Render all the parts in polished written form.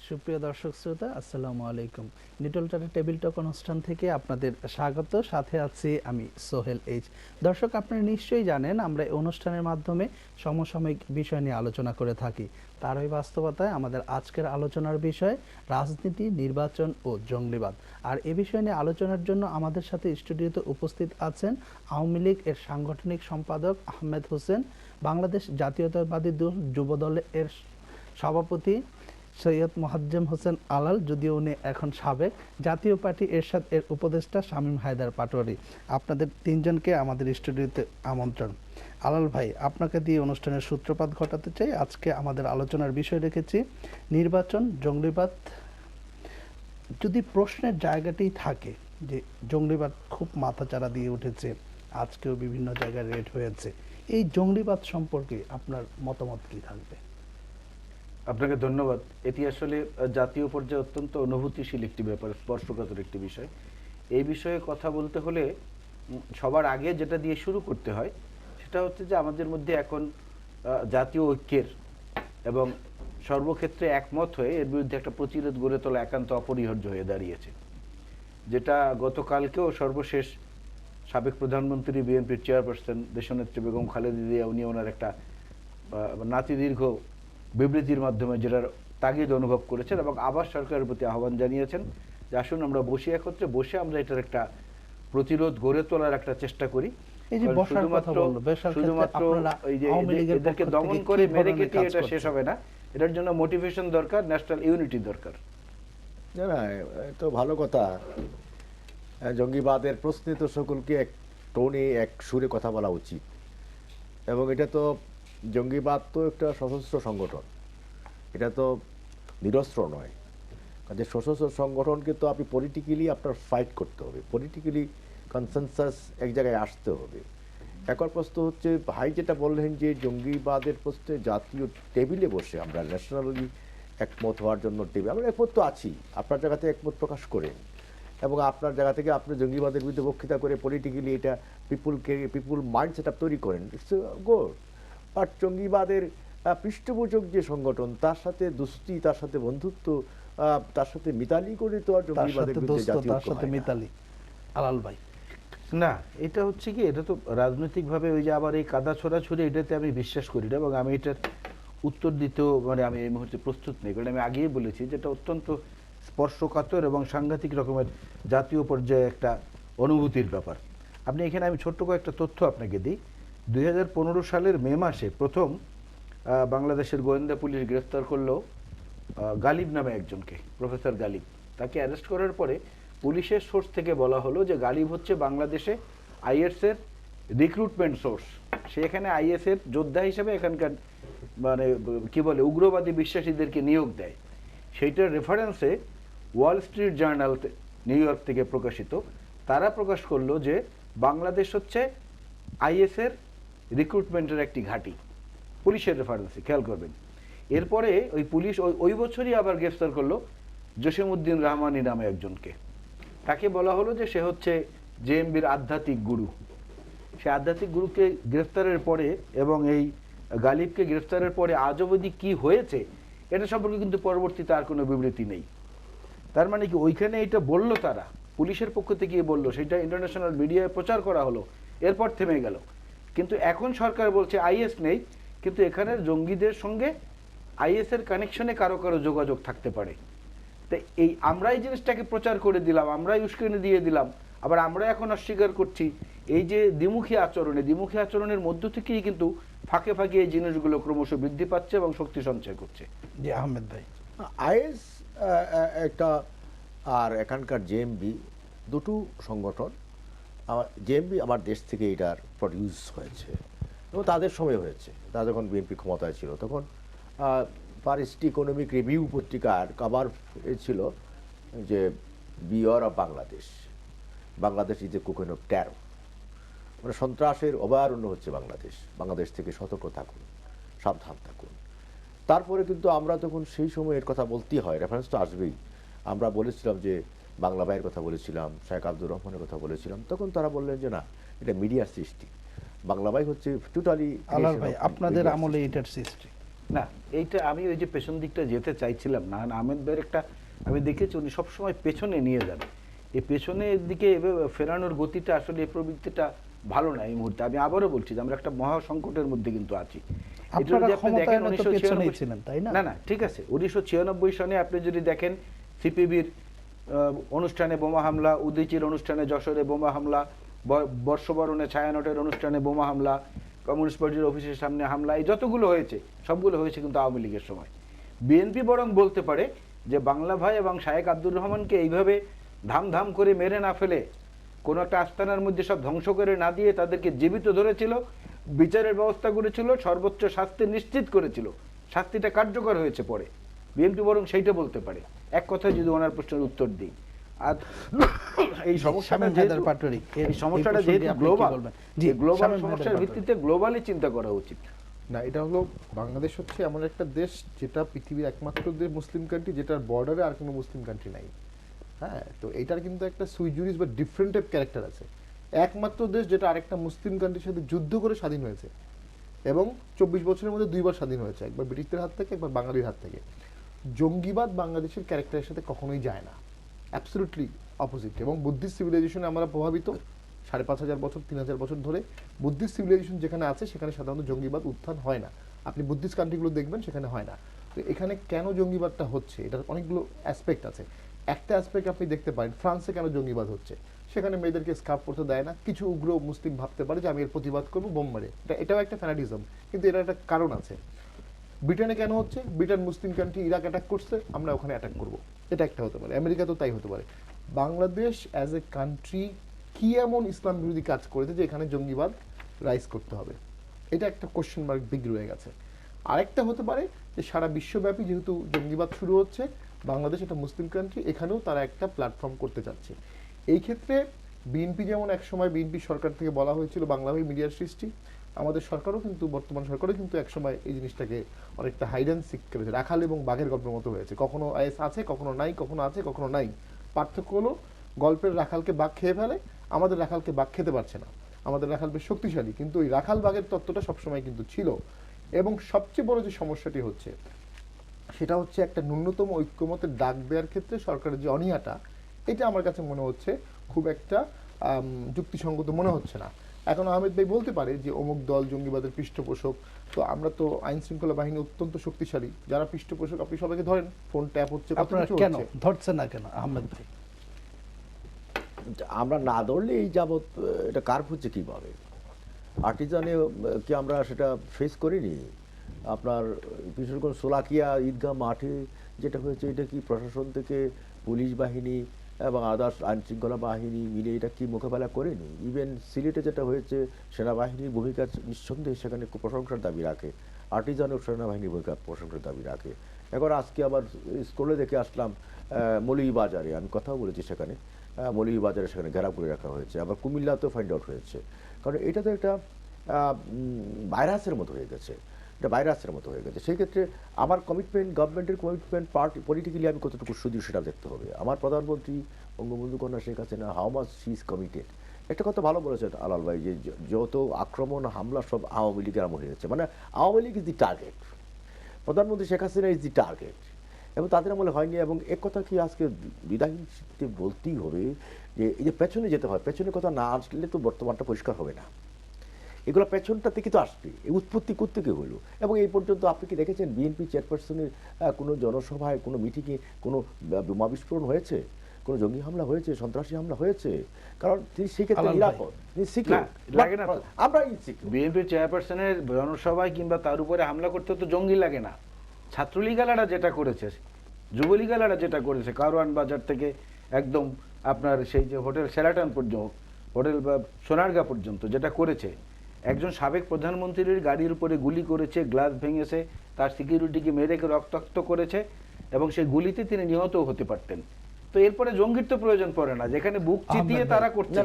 সুপ্রিয় দর্শক শ্রোতা, আসসালামু আলাইকুম। লিটল টাটা টেবিল টক অনুষ্ঠান থেকে আপনাদের স্বাগত। সাথে আছি আমি সোহেল এইচ। দর্শক, আপনারা নিশ্চয়ই জানেন আমরা এই অনুষ্ঠানের মাধ্যমে সমসাময়িক বিষয় নিয়ে আলোচনা করে থাকি। তারই বাস্তবতায় আমাদের আজকের আলোচনার বিষয় রাজনীতি, নির্বাচন ও জঙ্গিবাদ। আর এ বিষয় নিয়ে আলোচনার জন্য আমাদের সাথে স্টুডিওতে উপস্থিত আছেন আওয়ামী লীগ এর সাংগঠনিক সম্পাদক আহমেদ হোসেন, বাংলাদেশ জাতীয়তাবাদী দল যুব দলের সভাপতি সৈয়দ মোয়াজ্জেম হোসেন আলাল, যদিও উনি এখন সাবেক, জাতীয় পার্টি এরশাদ এর উপদেষ্টা শামীম হায়দার পাটোয়ারি। আপনাদের তিনজনকে আমাদের স্টুডিওতে আমন্ত্রণ। আলাল ভাই, আপনাকে দিয়ে অনুষ্ঠানের সূত্রপাত ঘটাতে চাই। আজকে আমাদের আলোচনার বিষয় রেখেছি নির্বাচন, জঙ্গিবাদ। যদি প্রশ্নের জায়গাটি থাকে যে জঙ্গিবাদ খুব মাথাচাড়া দিয়ে উঠেছে, আজকেও বিভিন্ন জায়গায় রেড হয়েছে, এই জঙ্গিবাদ সম্পর্কে আপনার মতামত কী থাকবে? আপনাকে ধন্যবাদ। এটি আসলে জাতীয় পর্যায়ে অত্যন্ত অনুভূতিশীল একটি ব্যাপার, স্পর্শকাতর একটি বিষয়। এই বিষয়ে কথা বলতে হলে সবার আগে যেটা দিয়ে শুরু করতে হয় সেটা হচ্ছে যে আমাদের মধ্যে এখন জাতীয় ঐক্যের এবং সর্বক্ষেত্রে একমত হয়ে এর বিরুদ্ধে একটা প্রতিরোধ গড়ে তোলা একান্ত অপরিহার্য হয়ে দাঁড়িয়েছে। যেটা গতকালকেও সর্বশেষ সাবেক প্রধানমন্ত্রী, বিএনপির চেয়ারপারসন দেশনেত্রী বেগম খালেদা জিয়া, উনি ওনার একটা নাতিদীর্ঘ বিবৃতির মাধ্যমে যেটার তাগিদ অনুভব করেছেন এবং আবার সরকারের প্রতি আহ্বান জানিয়েছেন যে আসুন আমরা বসে একত্রে বসে আমরা এটার একটা প্রতিরোধ গড়ে তোলার একটা চেষ্টা করি। শুধুমাত্র এদেরকে দমন করে মেরে কেটে এটা শেষ হবে না, এটার জন্য মোটিভেশন দরকার, ন্যাশনাল ইউনিটি দরকার। না, তো ভালো কথা। জঙ্গিবাদের প্রশ্নে তো সকলকে এক টোনে এক সুরে কথা বলা উচিত। এবং এটা তো জঙ্গিবাদ তো একটা সশস্ত্র সংগঠন, এটা তো নিরস্ত্র নয়। কাজে সশস্ত্র সংগঠনকে তো আপনি পলিটিক্যালি আপনার ফাইট করতে হবে, পলিটিক্যালি কনসেনসাস এক জায়গায় আসতে হবে। এখন প্রশ্ন হচ্ছে ভাই যেটা বললেন যে জঙ্গিবাদের প্রশ্নে জাতীয় টেবিলে বসে আমরা ন্যাশনালি একমত হওয়ার জন্য টেবিল, আমরা একমত তো আছি। আপনার জায়গাতে একমত প্রকাশ করেন এবং আপনার জায়গা থেকে আপনি জঙ্গিবাদের বিরুদ্ধে বক্তৃতা করে পলিটিক্যালি এটা পিপুল মাইন্ড সেট আপ তৈরি করেন, ইটস গুড। বাট জঙ্গিবাদের পৃষ্ঠপোষক যে সংগঠন, তার সাথে দোস্তি, তার সাথে বন্ধুত্ব, তার সাথে মিতালি করে তো আর জঙ্গিবাদের বিরুদ্ধে জাতীয় মিতালি। আলাল ভাই, না, এটা হচ্ছে কি, এটা তো রাজনৈতিকভাবে ওই যে আবার এই কাদা ছোড়াছুড়ি, এটাতে আমি বিশ্বাস করি না এবং আমি এটার উত্তর দিতেও আমি এই মুহূর্তে প্রস্তুত নেই। কারণ আমি আগেই বলেছি যেটা অত্যন্ত স্পর্শকাতর এবং সাংঘাতিক রকমের জাতীয় পর্যায়ে একটা অনুভূতির ব্যাপার। আপনি এখানে আমি ছোট্ট কয়েকটা তথ্য আপনাকে দিই। 2015 সালের মে মাসে প্রথম বাংলাদেশের গোয়েন্দা পুলিশ গ্রেফতার করলো গালিব নামে একজনকে, প্রফেসর গালিব। তাকে অ্যারেস্ট করার পরে পুলিশের সোর্স থেকে বলা হলো যে গালিব হচ্ছে বাংলাদেশে আইএস এর রিক্রুটমেন্ট সোর্স। সে এখানে আইএস এর যোদ্ধা হিসেবে এখানকার কি বলে উগ্রবাদী বিশ্বাসীদেরকে নিয়োগ দেয়। সেইটার রেফারেন্সে Wall Street Journal New York থেকে প্রকাশিত, তারা প্রকাশ করলো যে বাংলাদেশ হচ্ছে আইএস এর রিক্রুটমেন্টের একটি ঘাঁটি, পুলিশের রেফারেন্সে, খেয়াল করবেন। এরপরে ওই পুলিশ ওই বছরই আবার গ্রেফতার করলো জসিমউদ্দিন রহমানী নামে একজনকে। তাকে বলা হলো যে সে হচ্ছে জেএমবির আধ্যাত্মিক গুরু। সে আধ্যাত্মিক গুরুকে গ্রেফতারের পরে এবং এই গালিবকে গ্রেফতারের পরে আজ অবধি কি হয়েছে এটা সম্পর্কে কিন্তু পরবর্তীতে আর কোনো বিবৃতি নেই। তার মানে কি ওইখানে এটা বললো, তারা পুলিশের পক্ষ থেকে বললো, সেটা ইন্টারন্যাশনাল মিডিয়ায় প্রচার করা হলো, এরপর থেমে গেল। কিন্তু এখন সরকার বলছে আইএস নেই, কিন্তু এখানের জঙ্গিদের সঙ্গে আইএস এর কানেকশনে কারো কারো যোগাযোগ থাকতে পারে। তো এই আমরা এই জিনিসটাকে প্রচার করে দিলাম, আমরাই উস্কানি দিয়ে দিলাম, আবার আমরা এখন অস্বীকার করছি। এই যে দ্বিমুখী আচরণের মধ্য থেকেই কিন্তু ফাঁকে ফাঁকে এই জিনিসগুলো ক্রমশ বৃদ্ধি পাচ্ছে এবং শক্তি সঞ্চয় করছে। জি আহমেদ ভাই, আইএস একটা আর এখানকার জেএমবি দুটো সংগঠন। জেএমবি আমার দেশ থেকে এটার প্রডিউস হয়েছে এবং তাদের সময় হয়েছে, তারা যখন বিএনপি ক্ষমতায় ছিল তখন ফার্স্ট ইকোনমিক রিভিউ পত্রিকার কভার ছিল যে beware of Bangladesh, Bangladesh is a cocoon of terror, মানে সন্ত্রাসের অভয়ারণ্য হচ্ছে বাংলাদেশ, বাংলাদেশ থেকে সতর্ক থাকুন, সাবধান থাকুন। তারপরে কিন্তু আমরা তখন সেই সময়ের কথা বলতেই হয়, রেফারেন্স তো আসবেই। আমরা বলেছিলাম যে বাংলা ভাইয়ের কথা বলেছিলাম, শেখ আব্দুর রহমানের কথা বলেছিলাম, তখন তারা বললেন যে না, এটা মিডিয়ার সৃষ্টি। বাংলা ভাই হচ্ছে টোটালি। আলাল ভাই, আপনাদের আমলে এটার সৃষ্টি? না, এইটা আমি ওই যে পেছন দিকটা যেতে চাইছিলাম না। আহমেদ ভাইয়ের একটা আমি দেখেছি উনি সবসময় পেছনে নিয়ে যান। এই পেছনের দিকে এভাবে ফেরানোর গতিটা আসলে এই প্রবৃত্তিটা ভালো না এই মুহূর্তে। আমি আবারও বলছি যে আমরা একটা মহা সংকটের মধ্যে কিন্তু আছি। এটা আপনারা যদি আপনি দেখেন ক্ষমতায়নে তো পেছনেই ছিলেন, তাই না? না না, ঠিক আছে, 1996 সনে আপনি যদি দেখেন সিপিবির অনুষ্ঠানে বোমা হামলা, উদয়চির অনুষ্ঠানে যশোরে বোমা হামলা, বর্ষবরণে ছায়ানটের অনুষ্ঠানে বোমা হামলা, কমিউনিস্ট পার্টির অফিসের সামনে হামলা, এই যতগুলো হয়েছে সবগুলো হয়েছে কিন্তু আওয়ামী লীগের সময়। বিএনপি বরং বলতে পারে যে বাংলা ভাই এবং শায়েক আব্দুর রহমানকে এইভাবে ধাম ধাম করে মেরে না ফেলে, কোনো একটা আস্তানার মধ্যে সব ধ্বংস করে না দিয়ে তাদেরকে জীবিত ধরেছিল, বিচারের ব্যবস্থা করেছিল, সর্বোচ্চ শাস্তি নিশ্চিত করেছিল, শাস্তিটা কার্যকর হয়েছে পরে। বিএনপি বরং সেইটা বলতে পারে, এক কথায় যদি ওনার প্রশ্নের উত্তর দিই। আর এই সমস্যাটা যেহেতু গ্লোবাল, যে গ্লোবাল সমস্যার ভিত্তিতে গ্লোবালি চিন্তা করা উচিত। না, এটা হলো বাংলাদেশ হচ্ছে এমন একটা দেশ যেটা পৃথিবীর একমাত্র দেশ মুসলিম কান্ট্রি যেটার বর্ডারে আর কোনো মুসলিম কান্ট্রি নাই। হ্যাঁ, তো এটার কিন্তু একটা সুইজুরিস বা ডিফারেন্ট টাইপ ক্যারেক্টার আছে। একমাত্র দেশ যেটা আরেকটা মুসলিম কান্ট্রির সাথে যুদ্ধ করে স্বাধীন হয়েছে এবং 24 বছরের মধ্যে 2 বার স্বাধীন হয়েছে, একবার ব্রিটিশদের হাত থেকে, একবার বাঙালির হাত থেকে। জঙ্গিবাদ বাংলাদেশের ক্যারেক্টারের সাথে কখনোই যায় না, অ্যাবসলিউটলি অপোজিট। এবং বুদ্ধিস্ট সিভিলাইজেশনে আমরা প্রভাবিত 5,500 বছর 3,000 বছর ধরে। বুদ্ধিস্ট সিভিলাইজেশন যেখানে আছে সেখানে সাধারণত জঙ্গিবাদ উত্থান হয় না। আপনি বুদ্ধিস্ট কান্ট্রিগুলো দেখবেন সেখানে হয় না। তো এখানে কেন জঙ্গিবাদটা হচ্ছে, এটার অনেকগুলো অ্যাসপেক্ট আছে। একটা অ্যাসপেক্ট আপনি দেখতে পারেন ফ্রান্সে কেন জঙ্গিবাদ হচ্ছে, সেখানে মেয়েদেরকে স্কার্ফ পরতে দেয় না। কিছু উগ্র মুসলিম ভাবতে পারে যে আমি এর প্রতিবাদ করবো বোম মেরে, এটাও একটা ফ্যানাটিজম, কিন্তু এটার একটা কারণ আছে। ব্রিটেনে কেন হচ্ছে, ব্রিটেন মুসলিম কান্ট্রি, ইরাক অ্যাটাক করছে, আমরা ওখানে অ্যাটাক করব, এটা একটা হতে পারে। আমেরিকাতেও তাই হতে পারে। বাংলাদেশ অ্যাজ এ কান্ট্রি কি এমন ইসলাম বিরোধী কাজ করেছে যে এখানে জঙ্গিবাদ রাইজ করতে হবে, এটা একটা কোশ্চেন মার্ক বিগ রয়ে গেছে। আরেকটা হতে পারে যে সারা বিশ্বব্যাপী যেহেতু জঙ্গিবাদ শুরু হচ্ছে, বাংলাদেশ একটা মুসলিম কান্ট্রি, এখানেও তারা একটা প্ল্যাটফর্ম করতে চাচ্ছে। এই ক্ষেত্রে বিএনপি যেমন একসময় বিএনপি সরকার থেকে বলা হয়েছিল বাংলা ভাই মিডিয়ার সৃষ্টি, আমাদের সরকারও কিন্তু বর্তমান সরকারও কিন্তু একসময় এই জিনিসটাকে অনেকটা হাইড অ্যান্ড সিক করেছে, রাখাল এবং বাঘের গল্পের মতো হয়েছে। কখনো আইএস আছে, কখনো নাই, কখনো আছে, কখনো নাই। পার্থক্য হলো গল্পের রাখালকে বাঘ খেয়ে ফেলে, আমাদের রাখালকে বাঘ খেতে পারছে না। আমাদের রাখাল বেশ শক্তিশালী, কিন্তু ওই রাখাল বাঘের তত্ত্বটা সবসময় কিন্তু ছিল। এবং সবচেয়ে বড় যে সমস্যাটি হচ্ছে সেটা হচ্ছে একটা ন্যূনতম ঐক্যমতের ডাক দেওয়ার ক্ষেত্রে সরকারের যে অনীহাটা, এটা আমার কাছে মনে হচ্ছে খুব একটা যুক্তিসঙ্গত মনে হচ্ছে না। এখন আহমেদ ভাই বলতে পারে যে অমুক দল জঙ্গিবাদের পৃষ্ঠপোষক, তো আমরা তো আইন শৃঙ্খলা বাহিনী অত্যন্ত শক্তিশালী, যারা পৃষ্ঠপোষক আপনি সবাইকে ধরেন, ফোন ট্যাপ হচ্ছে, আপনারা কেন ধরছেন না কেন আহমেদ ভাই? আমরা না ধরলে এই যাবৎ এটা কার হচ্ছে কীভাবে আর্টিজানে কি আমরা সেটা ফেস করিনি? আপনার বিশেষ করে সোলাকিয়া ঈদগাহ মাঠে যেটা হয়েছে, এটা কি প্রশাসন থেকে পুলিশ বাহিনী এবং আদার্স আইন শৃঙ্খলা বাহিনী মিলে এটা কি মোকাবেলা করেনি? ইভেন সিলেটে যেটা হয়েছে, সেনাবাহিনীর ভূমিকা নিঃসন্দেহে সেখানে প্রশংসার দাবি রাখে, আর্টিজানও সেনাবাহিনীর ভূমিকা প্রশংসার দাবি রাখে। এখন আজকে আবার স্কুলে দেখে আসলাম মৌলভীবাজারে, আমি কথাও বলেছি সেখানে, মৌলভীবাজারে সেখানে ঘেরাও করে রাখা হয়েছে, আবার কুমিল্লাতেও ফাইন্ড আউট হয়েছে। কারণ এটা তো একটা ভাইরাসের মতো হয়ে গেছে, এটা ভাইরাসের মতো হয়ে গেছে। সেই ক্ষেত্রে আমার কমিটমেন্ট, গভর্নমেন্টের কমিটমেন্ট, পার্টি পলিটিক্যালি আমি কতটুকু সুদৃঢ় সেটা দেখতে হবে। আমার প্রধানমন্ত্রী বঙ্গবন্ধু কন্যা Sheikh Hasina how much she is committed, একটা কথা ভালো বলেছেন আলাল ভাই, যে যত আক্রমণ হামলা সব আওয়ামী লীগের আমল হয়েছে, মানে Awami League is the target, প্রধানমন্ত্রী Sheikh Hasina is the target, এবং তাদের আমলে হয়নি। এবং এক কথা কি আজকে বিদায়ী বলতেই হবে যে এই যে পেছনে যেতে হয়, পেছনের কথা না আসলে তো বর্তমানটা পরিষ্কার হবে না। এগুলো পেছনটা থেকে তো আসবে, এই উৎপত্তি কোত্থেকে হলো। এবং এই পর্যন্ত আপনি কি দেখেছেন বিএনপি চেয়ারপারসনের কোনো জনসভায়, কোনো মিটিংয়ে কোনো বোমা বিস্ফোরণ হয়েছে, কোনো জঙ্গি হামলা হয়েছে, সন্ত্রাসী হামলা হয়েছে? কারণ তিনি সেই ক্ষেত্রে নিরাপদ, লাগে না। আমরা বিএনপি চেয়ারপারসনের জনসভায় কিংবা তার উপরে হামলা করতে তো জঙ্গি লাগে না। ছাত্রলীগালারা যেটা করেছে, যুবলীগালারা যেটা করেছে, কারওয়ান বাজার থেকে একদম আপনার সেই যে হোটেল শেরাটন পর্যন্ত, হোটেল বা সোনারগাঁ পর্যন্ত যেটা করেছে, একজন সাবেক প্রধানমন্ত্রীর গাড়ির উপরে গুলি করেছে, গ্লাস ভেঙেছে, তার সিকিউরিটিকে মেরে রক্তাক্ত করেছে, এবং সেই গুলিতে তিনি নিহতও হতে পারতেন। তো এরপরে জঙ্গির তো প্রয়োজন পড়ে না, যেখানে বুক চিতিয়ে তারা করছে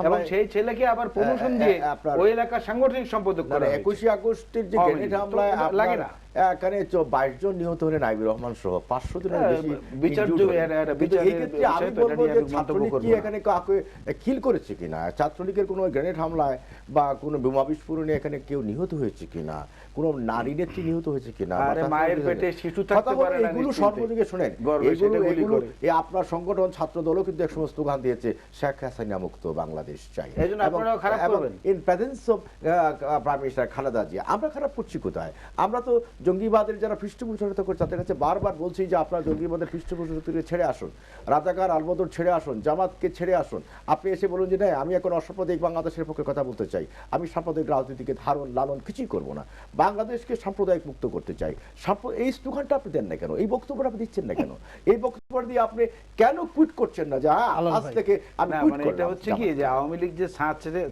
এবং সেই ছেলেকে আবার প্রমোশন দিয়ে ওই এলাকার সাংগঠনিক সম্পাদক করা। 21 আগস্টের যে গ্রেনেড হামলায় লাগে না, এখানে 22 জন নিহত হলেন আইবুর রহমান সহ 500 জনের বেশি বিচার্য injured হলেন। এরা কিন্তু এই বিচারের ক্ষেত্রে বিষয় আমি তো এটা বলবো নিয়ে যে আমি মন্তব্য ছাত্রলীগ করবো কি না। এখানে কাউকে কিল করেছে কিনা, ছাত্রলীগের কোনো গ্রেনেড হামলায় বা কোনো বোমা বিস্ফোরণে এখানে কেউ নিহত হয়েছে কিনা, কোনো নারী নেত্রী নিহত হয়েছে কিনা, আরে বা মায়ের ছাত্রলীগের- পেটে শিশু কথা থাকতে বলে পারে না এগুলো নিশ্চিন্তে। সর্বদিকে শোনেন, গর্বে সেটা গুলি এগুলো করে। এই আপনার সংগঠন ছাত্র দলও কিন্তু একসময় স্লোগান দিয়েছে শেখ হাসিনা মুক্ত বাংলাদেশ চাই। এই জন্য আপনারাও খারাপ করবেন। In presence of prime minister Khaleda Zia আমরা খারাপ করছি কোথায়? আমরা তো জঙ্গিবাদের যারা পৃষ্ঠপোষকতা করছে তাদের কাছে বারবার বলছি যে আপনারা জঙ্গিবাদের পৃষ্ঠপোষকতা থেকে ছেড়ে আসুন, রাজাকার আলবদর ছেড়ে আসুন, জামাতকে ছেড়ে আসুন। আপনি এসে বলুন যে না আমি এখন অসাম্প্রদায়িক বাংলাদেশের পক্ষে কথা বলতে চাই, আমি সাম্প্রদায়িক রাজনীতিকে ধারণ লালন কিছুই করবো না, বাংলাদেশকে সাম্প্রদায়িক মুক্ত করতে চাই। এই স্লোগানটা আপনি দেন না কেন, এই বক্তব্যটা আপনি দিচ্ছেন না কেন, এই বক্তব্য দিয়ে আপনি কেন কুইট করছেন না যে হ্যাঁ আলাল আজ ভাই। থেকে আমি না, কুইট মানে এটা করলাম হচ্ছে কি যে আওয়ামী লীগ যে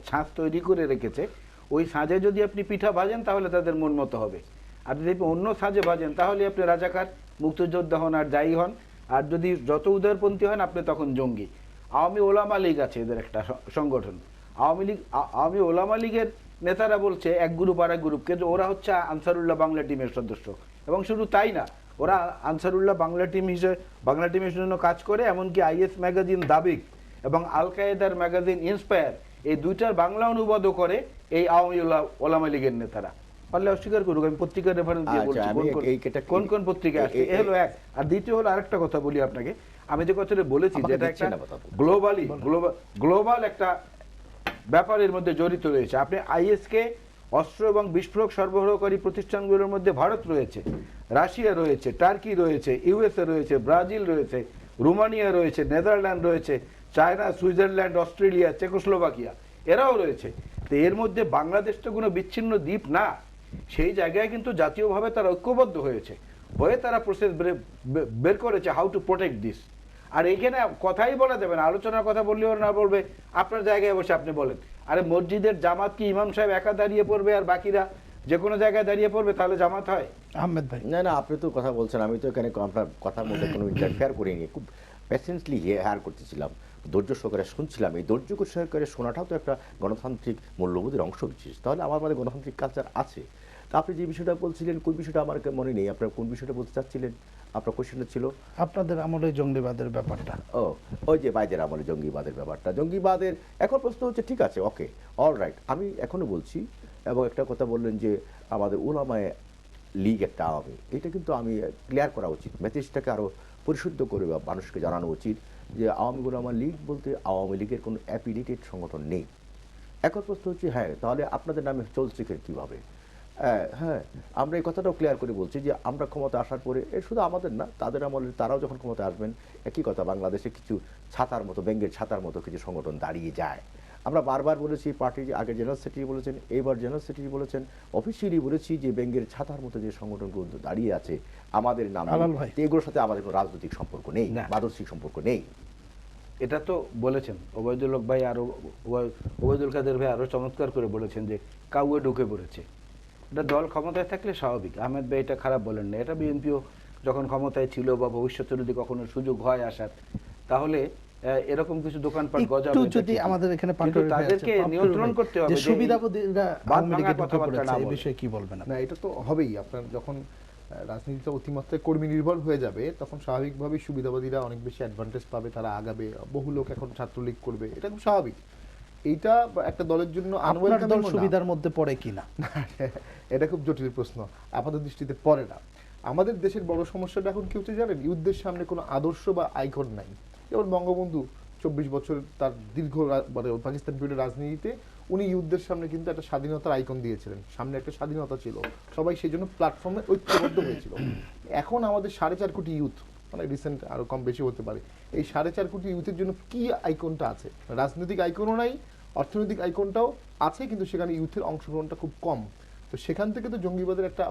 ছাঁচ তৈরি করে রেখেছে, ওই সাঁজে যদি আপনি পিঠা ভাজেন তাহলে তাদের মন মতো হবে। আর যদি আপনি অন্য সাঁজে ভাজেন তাহলে আপনি রাজাকার, মুক্তিযোদ্ধা হন আর যাই হন, আর যদি যত উদারপন্থী হন আপনি তখন জঙ্গি। আওয়ামী ওলামা লীগ আছে এদের একটা সংগঠন, আওয়ামী ওলামা লীগের নেতারা বলছে এক গ্রুপ আর এক গ্রুপ, কিন্তু ওরা হচ্ছে আনসারুল্লাহ বাংলা টিমের সদস্য। এবং শুধু তাই না, ওরা আনসারুল্লাহ বাংলা টিমের জন্য কাজ করে, এমনকি আইএস ম্যাগাজিন দাবিক এবং আল কায়েদার ম্যাগাজিন ইন্সপায়ার এই দুইটার বাংলা অনুবাদও করে এই আওয়ামী ওলামা লীগের নেতারা। পারলে অস্বীকার করুক, আমি পত্রিকার রেফারেন্স দিয়ে বলছি কোন কোন পত্রিকা আসছে। এ হলো এক। আর দ্বিতীয় হলো আরেকটা কথা বলি আপনাকে, আমি যে কথাটা বলেছি যেটা একটা গ্লোবাল একটা ব্যাপারের মধ্যে জড়িত রয়েছে। আপনি আইএসকে অস্ত্র এবং বিস্ফোরক সরবরাহকারী প্রতিষ্ঠানগুলোর মধ্যে ভারত রয়েছে, রাশিয়া রয়েছে, টার্কি রয়েছে, ইউএসএ রয়েছে, ব্রাজিল রয়েছে, রোমানিয়া রয়েছে, নেদারল্যান্ড রয়েছে, চায়না, সুইজারল্যান্ড, অস্ট্রেলিয়া, চেকোস্লোভাকিয়া এরাও রয়েছে। তো এর মধ্যে বাংলাদেশ তো কোনো বিচ্ছিন্ন দ্বীপ না, সেই জায়গায় কিন্তু জাতীয়ভাবে তারা ঐক্যবদ্ধ হয়েছে, হয়ে তারা প্রসেস বের করেছে হাউ টু প্রোটেক্ট দিস। আর এইখানে কথাই বলা যাবে না, আলোচনার কথা বললেও না বলবে আপনার জায়গায় বসে আপনি বলেন। আরে মসজিদের জামাত কি ইমাম সাহেব একা দাঁড়িয়ে পড়বে আর বাকিরা যে কোনো জায়গায় দাঁড়িয়ে পড়বে, তাহলে জামাত হয়? আহমেদ ভাই, না না আপনি তো কথা বলছেন, আমি তো এখানে আপনার কথার মধ্যে কোনো ইন্টারফেয়ার করিনি, খুব পেশেন্টলি হেয়ার করতেছিলাম, ধৈর্য সহকারে শুনছিলাম। এই ধৈর্য সহকারে শোনাটাও তো একটা গণতান্ত্রিক মূল্যবোধের অংশ বিশেষ, তাহলে আমার মধ্যে গণতান্ত্রিক কালচার আছে। তা আপনি যে বিষয়টা বলছিলেন কোন বিষয়টা আমার মনে নেই, আপনার কোন বিষয়টা বলতে চাচ্ছিলেন? আপনার কোশ্চেনটা ছিল আপনাদের আমলে জঙ্গিবাদের ব্যাপারটা। ওই যে বাইদের আমলে জঙ্গিবাদের ব্যাপারটা, জঙ্গিবাদের এখন প্রশ্ন হচ্ছে ঠিক আছে, ওকে অল রাইট, আমি এখনো বলছি। এবং একটা কথা বললেন যে আমাদের উলামায়ে লীগ একটা আওয়ামী, এটা কিন্তু আমি ক্লিয়ার করা উচিত, মেসেজটাকে আরও পরিশুদ্ধ করে বা মানুষকে জানানো উচিত যে আওয়ামী উলামা লীগ বলতে আওয়ামী লীগের কোনো অ্যাফিলিয়েটেড সংগঠন নেই। এখন প্রশ্ন হচ্ছে হ্যাঁ তাহলে আপনাদের নামে চলছে কীভাবে? হ্যাঁ আমরা এই কথাটাও ক্লিয়ার করে বলছি যে আমরা ক্ষমতা আসার পরে শুধু আমাদের না, তাদের আমলে তারাও যখন ক্ষমতা আসবেন একই কথা, বাংলাদেশে কিছু ছাতার মতো, ব্যাঙ্গের ছাতার মতো কিছু সংগঠন দাঁড়িয়ে যায়। আমরা বারবার বলেছি, পার্টি আগে জেনারেল সেক্রেটারি বলেছেন, এইবার জেনারেল সেক্রেটারি বলেছেন, অফিসিয়ালি বলেছি যে ব্যাঙ্গের ছাতার মতো যে সংগঠনগুলো দাঁড়িয়ে আছে আমাদের নাম, এগুলোর সাথে আমাদের কোনো রাজনৈতিক সম্পর্ক নেই, আদর্শিক সম্পর্ক নেই। এটা তো বলেছেন ওবায়দুল হক ভাই, আরো ওবায়দুল কাদের ভাই আরো চমৎকার করে বলেছেন যে কাউয়ে ঢুকে পড়েছে। এটা দল ক্ষমতায় থাকলে স্বাভাবিক, আহমেদ ভাই এটা খারাপ বলেন না। এটা বিএনপিও যখন ক্ষমতায় ছিল বা ভবিষ্যতে যদি কখনো সুযোগ হয় আসার, তাহলে এরকম কিছু দোকানপাট গজাবে। যদি আমাদের এখানে তাদেরকে নিয়ন্ত্রণ করতে হবে, সুবিধাবাদীরা আওয়ামী লীগের কথাবার্তা না, এই বিষয়ে কি বলবেন? না এটা তো হবেই, আপনার যখন রাজনীতিটা অতিমাত্রায় কর্মী নির্ভর হয়ে যাবে তখন স্বাভাবিকভাবেই সুবিধাবাদীরা অনেক বেশি অ্যাডভান্টেজ পাবে, তারা আগাবে, বহু লোক এখন ছাত্রলীগ করবে, এটা খুব স্বাভাবিক। এইটা একটা দলের জন্য আপনার দল সুবিধার মধ্যে পড়ে কিনা এটা খুব জটিল প্রশ্ন, আপাত দৃষ্টিতে পড়ে না। আমাদের দেশের বড় সমস্যাটা এখন কি হচ্ছে জানেন, ইউথদের সামনে কোনো আদর্শ বা আইকন নাই। যেমন বঙ্গবন্ধু 24 বছর তার দীর্ঘ মানে পাকিস্তান পিরিয়ডের রাজনীতিতে উনি ইউথদের সামনে কিন্তু একটা স্বাধীনতার আইকন দিয়েছিলেন, সামনে একটা স্বাধীনতা ছিল, সবাই সেই জন্য প্ল্যাটফর্মে ঐক্যবদ্ধ হয়েছিল। এখন আমাদের 4.5 কোটি ইউথ, মানে রিসেন্ট আরো কম বেশি হতে পারে, এই 4.5 কোটি ইউথের জন্য কি আইকনটা আছে? রাজনৈতিক আইকনও নাই, অর্থনৈতিক আইকনটাও আছে, কিন্তু সেখানে ইউথের অংশগ্রহণটা খুব কম। তো সেখান থেকে তো জঙ্গিবাদের একটা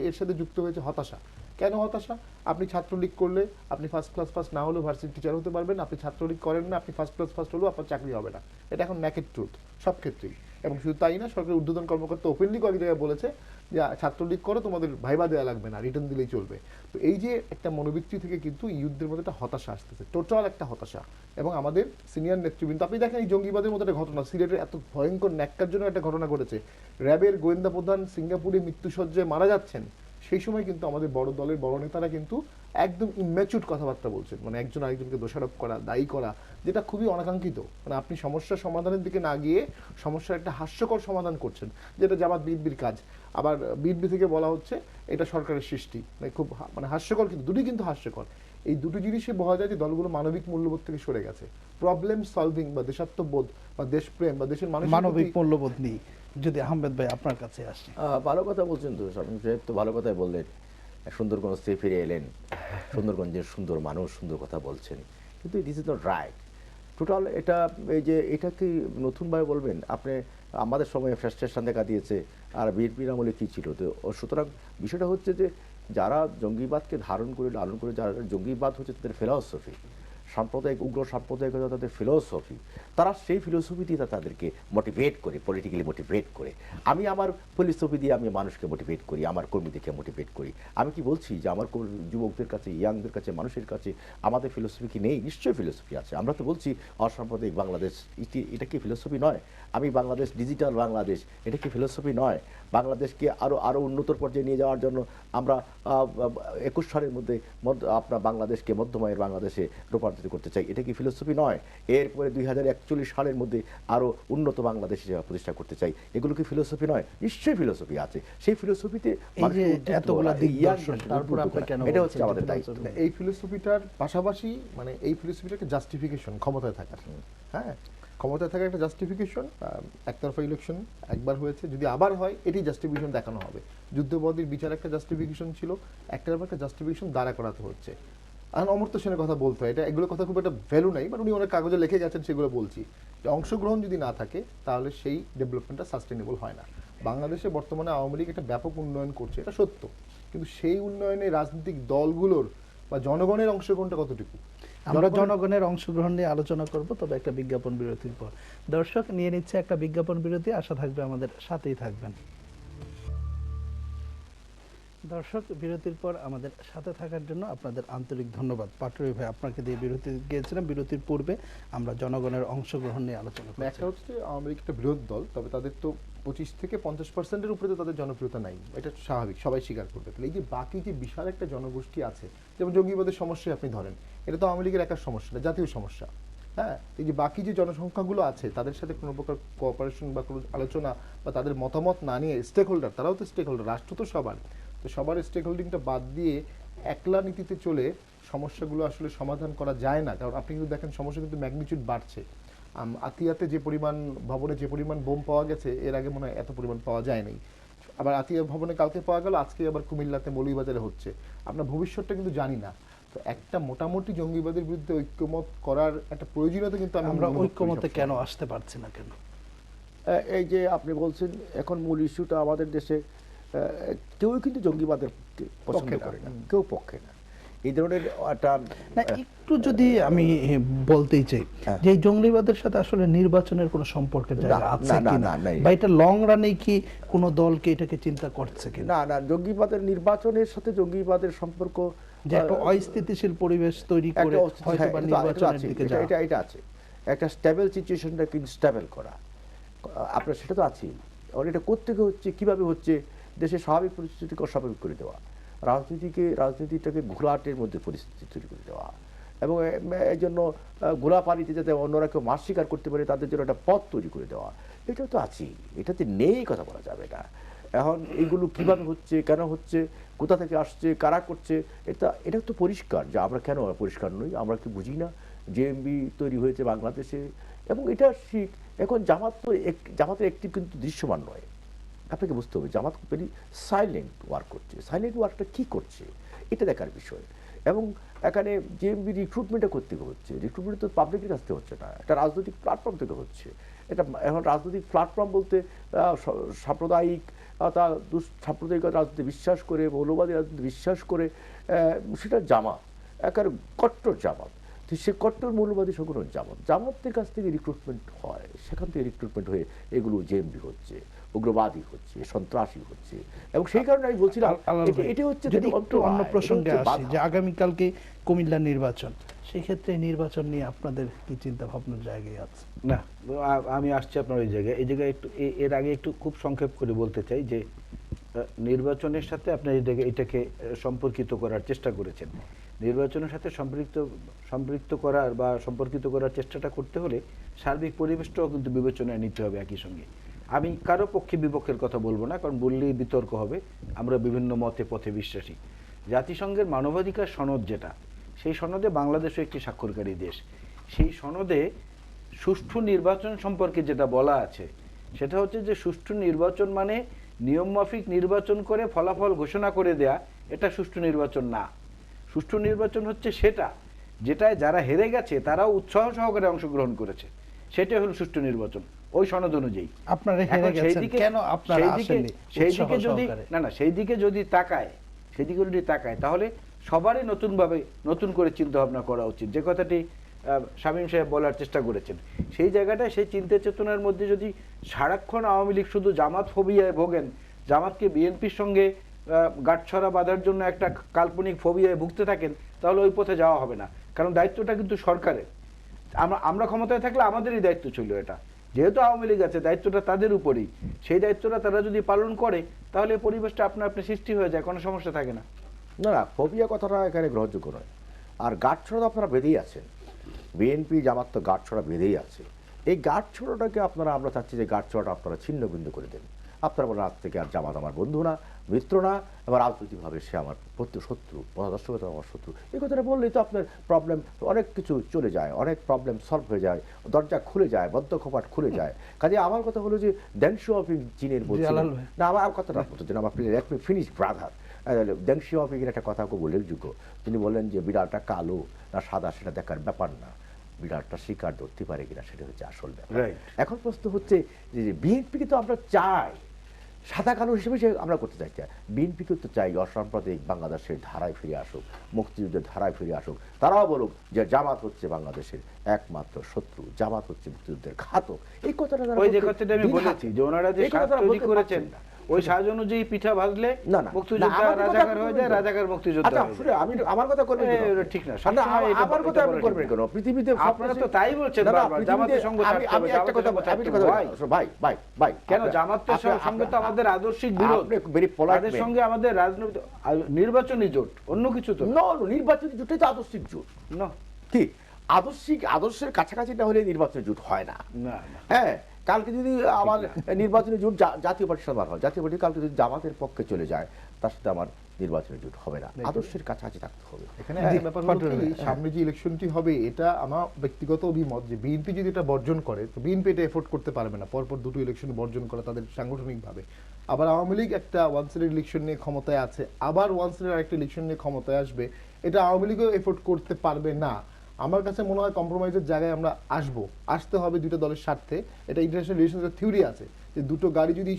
এর সাথে যুক্ত হয়েছে হতাশা। কেন হতাশা? আপনি ছাত্রলীগ করলে আপনি ফার্স্ট ক্লাস ফার্স্ট না হলেও ভার্সিটি টিচার হতে পারবেন, আপনি ছাত্রলীগ করেন না, আপনি ফার্স্ট ক্লাস ফার্স্ট হলেও আপনার চাকরি হবে না। এটা এখন ন্যাকেড ট্রুথ সব ক্ষেত্রেই। এবং শুধু তাই না, সরকারের ঊর্ধ্বতন কর্মকর্তা ওপেনলি কয়েক জায়গায় বলেছে যে ছাত্রলীগ করো, তোমাদের ভাইবা দেওয়া লাগবে না, রিটার্ন দিলেই চলবে। তো এই যে একটা মনোবৃত্তি থেকে কিন্তু ইউথদের মধ্যে একটা হতাশা আসতেছে, টোটাল একটা হতাশা। এবং আমাদের সিনিয়র নেতৃবৃন্দ, আপনি দেখেন এই জঙ্গিবাদের মতো একটা ঘটনা, সিলেটের এত ভয়ঙ্কর ন্যাক্কার জন্য একটা ঘটনা ঘটেছে, র্যাবের গোয়েন্দা প্রধান সিঙ্গাপুরে মৃত্যুসজ্জায় মারা যাচ্ছেন, সেই সময় কিন্তু আমাদের বড় দলের বড় নেতারা কিন্তু একদম ইম্যাচুর কথাবার্তা বলছেন, মানে একজন আরেকজনকে দোষারোপ করা, দায়ী করা, যেটা খুবই অনাকাঙ্ক্ষিত। মানে আপনি সমস্যার সমাধানের দিকে না গিয়ে সমস্যার একটা হাস্যকর সমাধান করছেন, যেটা জামাত বিএনপির কাজ। আবার বিএনপি থেকে বলা হচ্ছে এটা সরকারের সৃষ্টি, মানে খুব মানে হাস্যকর, কিন্তু দুটোই কিন্তু হাস্যকর। এই দুটো জিনিসই বোঝা যায় যে দলগুলো মানবিক মূল্যবোধ থেকে সরে গেছে। প্রবলেম সলভিং বা দেশাত্মবোধ বা দেশপ্রেম বা দেশের মানুষের মানবিক প্রতি- মূল্যবোধ নেই। যদি আহমেদ ভাই আপনার কাছে আসি। ভালো কথা বলছেন তো, শামীম সাহেব তো ভালো কথাই বললেন। সুন্দরগঞ্জ থেকে ফিরে এলেন, সুন্দরগঞ্জের সুন্দর মানুষ সুন্দর কথা বলছেন, কিন্তু this is not right total. এটা এই যে এটা কি নতুনভাবে বলবেন আপনি? আমাদের সময় ফ্রাস্ট্রেশন দেখা দিয়েছে, আর বিএনপির আমলে কী ছিল তো। সুতরাং বিষয়টা হচ্ছে যে যারা জঙ্গিবাদকে ধারণ করে লালন করে, যারা জঙ্গিবাদ হচ্ছে তাদের ফিলসফি, সাম্প্রদায়িক উগ্র সাম্প্রদায়িকতা তাদের ফিলসফি, তারা সেই ফিলসফি দিয়ে তাদেরকে মোটিভেট করে, পলিটিক্যালি মোটিভেট করে। আমি আমার ফিলসফি দিয়ে আমি মানুষকে মোটিভেট করি, আমার কর্মীদেরকে মোটিভেট করি। আমি কি বলছি যে আমার যুবকদের কাছে, ইয়াংদের কাছে, মানুষের কাছে আমাদের ফিলসফি কি নেই? নিশ্চয়ই ফিলসফি আছে। আমরা তো বলছি অসাম্প্রদায়িক বাংলাদেশ, এটা কি ফিলসফি নয়? আমি বাংলাদেশ ডিজিটাল বাংলাদেশ, এটা কি ফিলসফি নয়? বাংলাদেশকে আরও উন্নত পর্যায়ে নিয়ে যাওয়ার জন্য আমরা 21 সালের মধ্যে আপনার বাংলাদেশকে মধ্যমায়ের বাংলাদেশে রূপান্তরিত করতে চাই, এটা কি ফিলসফি নয়? এরপরে 2041 সালের মধ্যে আরও উন্নত বাংলাদেশ প্রতিষ্ঠা করতে চাই, এগুলো কি ফিলসফি নয়? নিশ্চয়ই ফিলসফি আছে। সেই ফিলসফিতে এই যে এতগুলা দিগদর্শন, তারপর আপনি কেন এটা বলছেন হচ্ছে আমাদের যে দায়িত্ব। ফিলসফি? এই ফিলোসফিটার পাশাপাশি মানে এই ফিলোসফিটার একটা জাস্টিফিকেশন, ক্ষমতায় থাকার। হ্যাঁ, ক্ষমতায় থাকার একটা জাস্টিফিকেশন। একতরফা ইলেকশন একবার হয়েছে, যদি আবার হয় এটি জাস্টিফিকেশন দেখানো হবে। যুদ্ধবন্দির বিচার একটা জাস্টিফিকেশন ছিল, একটার পর একটা জাস্টিফিকেশন দাঁড়া করাতে হচ্ছে। এখন অমর্ত্য সেনের কথা বলতে হয়, এগুলো কথা খুব একটা ভ্যালু নাই, বাট উনি অনেক কাগজে লিখে গেছেন, সেগুলো বলছি যে অংশগ্রহণ যদি না থাকে তাহলে সেই ডেভেলপমেন্টটা সাস্টেনেবল হয় না। বাংলাদেশে বর্তমানে আওয়ামী লীগ একটা ব্যাপক উন্নয়ন করছে, এটা সত্য, কিন্তু সেই উন্নয়নে রাজনৈতিক দলগুলোর বা জনগণের অংশগ্রহণটা কতটুকু? আমরা জনগণের অংশগ্রহণ নিয়ে আলোচনা করব, তবে একটা বিজ্ঞাপন বিরতির পর। দর্শক, নিয়ে নিচ্ছে একটা বিজ্ঞাপন বিরতি, আশা থাকবে আমাদের সাথেই থাকবেন। দর্শক, বিরতির পর আমাদের সাথে থাকার জন্য আপনাদের আন্তরিক ধন্যবাদ। পাটুরি ভাই, আপনাকে দিয়ে বিরতি গিয়েছিলাম। বিরতির পূর্বে আমরা জনগণের অংশগ্রহণ নিয়ে আলোচনা একটা করছি। হচ্ছে আওয়ামী লীগ একটা বিরোধী দল, তবে তাদের তো 25 থেকে 50% উপরে তো তাদের জনপ্রিয়তা নাই, এটা স্বাভাবিক, সবাই স্বীকার করবে। তাহলে এই যে বাকি যে বিশাল একটা জনগোষ্ঠী আছে, যেমন জঙ্গিবাদের সমস্যা আপনি ধরেন, এটা তো আওয়ামী লীগের একার সমস্যা না, জাতীয় সমস্যা। হ্যাঁ, এই যে বাকি যে জনসংখ্যাগুলো আছে তাদের সাথে কোনো প্রকার কোঅপারেশন বা কোনো আলোচনা বা তাদের মতামত না নিয়ে, স্টেক হোল্ডার, তারাও তো স্টেক হোল্ডার, রাষ্ট্র তো সবার, তো সবার স্টেক হোল্ডিংটা বাদ দিয়ে একলা নীতিতে চলে সমস্যাগুলো আসলে সমাধান করা যায় না। কারণ আপনি কিন্তু দেখেন সমস্যা কিন্তু ম্যাগনিটিউড বাড়ছে। আতিয়াতে যে পরিমাণ, ভবনে যে পরিমাণ বোম পাওয়া গেছে, এর আগে মনে হয় এত পরিমাণ পাওয়া যায় নাই। আবার আতিয়া ভবনে কালকে পাওয়া গেল, আজকে আবার কুমিল্লাতে মৌলভীবাজারে হচ্ছে। আমরা ভবিষ্যৎটা কিন্তু জানি না। তো একটা মোটামুটি জঙ্গিবাদের বিরুদ্ধে ঐক্যমত করার একটা প্রয়োজনীয়তা কিন্তু আমরা অনুভব করি ঐক্যমতে সবসময়। কেন আসতে পারছি না কেন? এই যে আপনি বলছেন এখন মূল ইস্যুটা আমাদের দেশে কেউ কিন্তু জঙ্গিবাদের পছন্দ পক্ষে না। করে না, কেউ পক্ষে না। এই ধরনের একটা না, একটু যদি আমি বলতেই চাই যে এই জঙ্গিবাদের সাথে আসলে নির্বাচনের কোনো সম্পর্কের জায়গা না, আছে না, না, কিনা, না, নাই। বা এটা লং রানে কি কোনো দলকে এটাকে চিন্তা করছে কিনা, না না, জঙ্গিবাদের নির্বাচনের সাথে জঙ্গিবাদের সম্পর্ক যে একটা অস্থিতিশীল পরিবেশ তৈরি করে একটা অস্তিত্ব- হয়তো হ্যাঁ, বা এটা তো নির্বাচনের আছে, দিকে এটা- যাওয়া। এটা আছে একটা স্টেবল সিচুয়েশনটাকে স্টেবল করা, আপনার সেটা তো আছেই। আর এটা কোত্থেকে হচ্ছে, কিভাবে হচ্ছে, দেশের স্বাভাবিক পরিস্থিতিকে অস্বাভাবিক করে দেওয়া, রাজনীতিটাকে ঘোলাটের মধ্যে পরিস্থিতি তৈরি করে দেওয়া, এবং এই জন্য ঘোলা পানিতে যাতে অন্যরা কেউ মাছ শিকার করতে পারে তাদের জন্য একটা পথ তৈরি করে দেওয়া, এটা তো আছেই, এটাতে নেই কথা বলা যাবে না। এখন এইগুলো কিভাবে হচ্ছে, কেন হচ্ছে, কোথা থেকে আসছে, কারা করছে, এটা তো পরিষ্কার যে আমরা কেন পরিষ্কার নই, আমরা কি বুঝি না? জেএমবি তৈরি হয়েছে বাংলাদেশে, এবং এটা ঠিক এখন জামাতের একটি কিন্তু দৃশ্যমান নয়, আপনাকে বুঝতে হবে জামাত ভেরি সাইলেন্ট ওয়ার্ক করছে। সাইলেন্ট ওয়ার্কটা কী করছে এটা দেখার বিষয়। এবং এখানে জেএমবি রিক্রুটমেন্টটা করতে হচ্ছে, রিক্রুটমেন্ট তো পাবলিকের কাছ থেকে হচ্ছে না, একটা রাজনৈতিক প্ল্যাটফর্ম থেকে হচ্ছে। এটা এখন রাজনৈতিক প্ল্যাটফর্ম বলতে সাম্প্রদায়িক সাম্প্রদায়িক রাজনীতি বিশ্বাস করে, মৌলবাদী রাজনীতি বিশ্বাস করে, সেটা জামাত একেবারে কট্টর জামাত। তো সে কট্টর মৌলবাদী সংগঠন জামাতের কাছ থেকে রিক্রুটমেন্ট হয়, সেখান থেকে রিক্রুটমেন্ট হয়ে এগুলো জেএমবি হচ্ছে, উগ্রবাদী হচ্ছে, সন্ত্রাসী হচ্ছে। এবং সেই কারণে আমি বলছিলাম এটা হচ্ছে যদি একটু অন্য প্রসঙ্গে আসি, যে আগামীকালকে কুমিল্লা নির্বাচন, সেই ক্ষেত্রে নির্বাচন নিয়ে আপনাদের কি চিন্তা ভাবনার জায়গায় আছে? না, আমি আসছি আপনার ওই জায়গায়। এই জায়গায় একটু এর আগে একটু খুব সংক্ষেপ করে বলতে চাই যে নির্বাচনের সাথে আপনি এটাকে সম্পর্কিত করার চেষ্টা করেছেন। নির্বাচনের সাথে সম্পৃক্ত করার বা সম্পর্কিত করার চেষ্টাটা করতে হলে সার্বিক পরিবেশটাও কিন্তু বিবেচনায় নিতে হবে একই সঙ্গে। আমি কারো পক্ষে বিপক্ষের কথা বলবো না, কারণ বললেই বিতর্ক হবে। আমরা বিভিন্ন মতে পথে বিশ্বাসী। জাতিসংঘের মানবাধিকার সনদ যেটা, সেই সনদে বাংলাদেশও একটি স্বাক্ষরকারী দেশ। সেই সনদে সুষ্ঠু নির্বাচন সম্পর্কে যেটা বলা আছে সেটা হচ্ছে যে সুষ্ঠু নির্বাচন মানে নিয়মমাফিক নির্বাচন করে ফলাফল ঘোষণা করে দেয়া, এটা সুষ্ঠু নির্বাচন না। সুষ্ঠু নির্বাচন হচ্ছে সেটা যেটায় যারা হেরে গেছে তারাও উৎসাহ সহকারে অংশগ্রহণ করেছে, সেটাই হলো সুষ্ঠু নির্বাচন ওই সনদ অনুযায়ী। আপনারা হেরে গেছেন, কেন আপনারা আসেননি? সেই দিকে যদি সেই দিকে যদি তাকায় তাহলে সবারই নতুন করে চিন্তা ভাবনা করা উচিত। যে কথাটি শামীম সাহেব বলার চেষ্টা করেছেন, সেই জায়গাটায় সেই চিন্তা চেতনার মধ্যে যদি সারাক্ষণ আওয়ামী লীগ শুধু জামাত ফোবিয়ায় ভোগেন, জামাতকে বিএনপির সঙ্গে গাঁটছড়া বাঁধার জন্য একটা কাল্পনিক ফোবিয়ায় ভুগতে থাকেন, তাহলে ওই পথে যাওয়া হবে না। কারণ দায়িত্বটা কিন্তু সরকারের। আমরা ক্ষমতায় থাকলে আমাদেরই দায়িত্ব ছিল এটা। যেহেতু আওয়ামী লীগ আছে, দায়িত্বটা তাদের উপরেই। সেই দায়িত্বটা তারা যদি পালন করে তাহলে পরিবেশটা আপনা আপনি সৃষ্টি হয়ে যায়, কোনো সমস্যা থাকে না। না, ফোবিয়া কথাটা এখানে গ্রহণযোগ্য নয়। আর গাঁটছড়া তো আপনারা বেঁধেই আছেন, বিএনপি জামাত তো গাঁটছড়া বেঁধেই আছে। এই গাঁটছড়াটাকে আমরা চাচ্ছি যে গাঁটছড়াটা আপনারা ছিন্ন বিন্দু করে দেন। আপনারা বলেন আজ থেকে আর জামাত আমার বন্ধু না, মিত্র না, এবার রাজনৈতিকভাবে সে আমার শত্রু, মহাদর্শকতা আমার শত্রু। এই কথাটা বললেই তো আপনার প্রবলেম অনেক কিছু চলে যায়, অনেক প্রবলেম সলভ হয়ে যায়, দরজা খুলে যায়, বদ্ধ কপাট খুলে যায়। কাজে আমার কথা হলো যে দেং শিয়াওপিং চীনের বলছে না, আমার কথাটা বলছেন আমার let me finish brother. Deng শিয়াওপিংয়ের একটা কথা খুব উল্লেখযোগ্য। তিনি বললেন যে বিড়ালটা কালো না সাদা সেটা দেখার ব্যাপার না, বিড়ালটা শিকার ধরতে পারে কিনা সেটা হচ্ছে আসল ব্যাপার। এখন প্রশ্ন হচ্ছে যে বিএনপিকে তো আমরা চাই সাদা কালো হিসেবে আমরা করতে চাই। বিএনপিকে তো চাই অসাম্প্রদায়িক বাংলাদেশের ধারায় ফিরে আসুক, মুক্তিযুদ্ধের ধারায় ফিরে আসুক। তারাও বলুক যে জামাত হচ্ছে বাংলাদেশের একমাত্র শত্রু, জামাত হচ্ছে মুক্তিযুদ্ধের ঘাতক। এই কথাটা ওই যে কথাটা আমি বলেছি যে ওনারা যে স্বাদ তৈরি করেছেন ওই সাজ অনুযায়ী পিঠা ভাজলে মুক্তিযোদ্ধা রাজাকার হয়ে যায়, রাজাকার মুক্তিযোদ্ধা হয়ে যায়। আমি আমার কথা করবেন ঠিক না, আমার কথা আপনি করবেন কেন? পৃথিবীতে আপনারা তো তাই বলছেন বারবার জামাতের সঙ্গে থাকতে হবে, একটা কথা ভাই কেন জামাতের সঙ্গে তো আমাদের আদর্শিক বিরোধ, তাদের সঙ্গে আমাদের রাজনৈতিক নির্বাচনী জোট, অন্য কিছু তো না। নির্বাচনী জোটই তো আদর্শিক জোট না। কি আদর্শের কাছাকাছি না হলে নির্বাচনী জোট হয় না। হ্যাঁ, কালকে যদি আমার নির্বাচনী জোট জাতীয় পার্টির সাথে হয়, জাতীয় পার্টি কালকে যদি জামাতের পক্ষে চলে যায়, তার সাথে আমার নির্বাচনী জোট হবে না। আদর্শের কাছাকাছি থাকতে হবে। এখানে একটা ব্যাপার হলো কি, সামনে যে ইলেকশনটি হবে এটা আমার ব্যক্তিগত অভিমত যে বিএনপি যদি এটা বর্জন করে তো বিএনপি এটা এফোর্ড করতে পারবে না পরপর দুটো ইলেকশন বর্জন করা তাদের সাংগঠনিকভাবে। আবার আওয়ামী লীগ একটা ওয়ান সাইডেড ইলেকশন নিয়ে ক্ষমতায় আছে, আবার ওয়ান সাইডেড আরেকটা ইলেকশন নিয়ে ক্ষমতায় আসবে, এটা আওয়ামী লীগও এফোর্ড করতে পারবে না। আমার কাছে মনে হয় কম্প্রোমাইজের জায়গায় আমরা আসতে হবে দুটো দলের স্বার্থে। এটা ইন্টারন্যাশনাল রিলেশনের থিওরি আছে যে দুটো গাড়ি যদি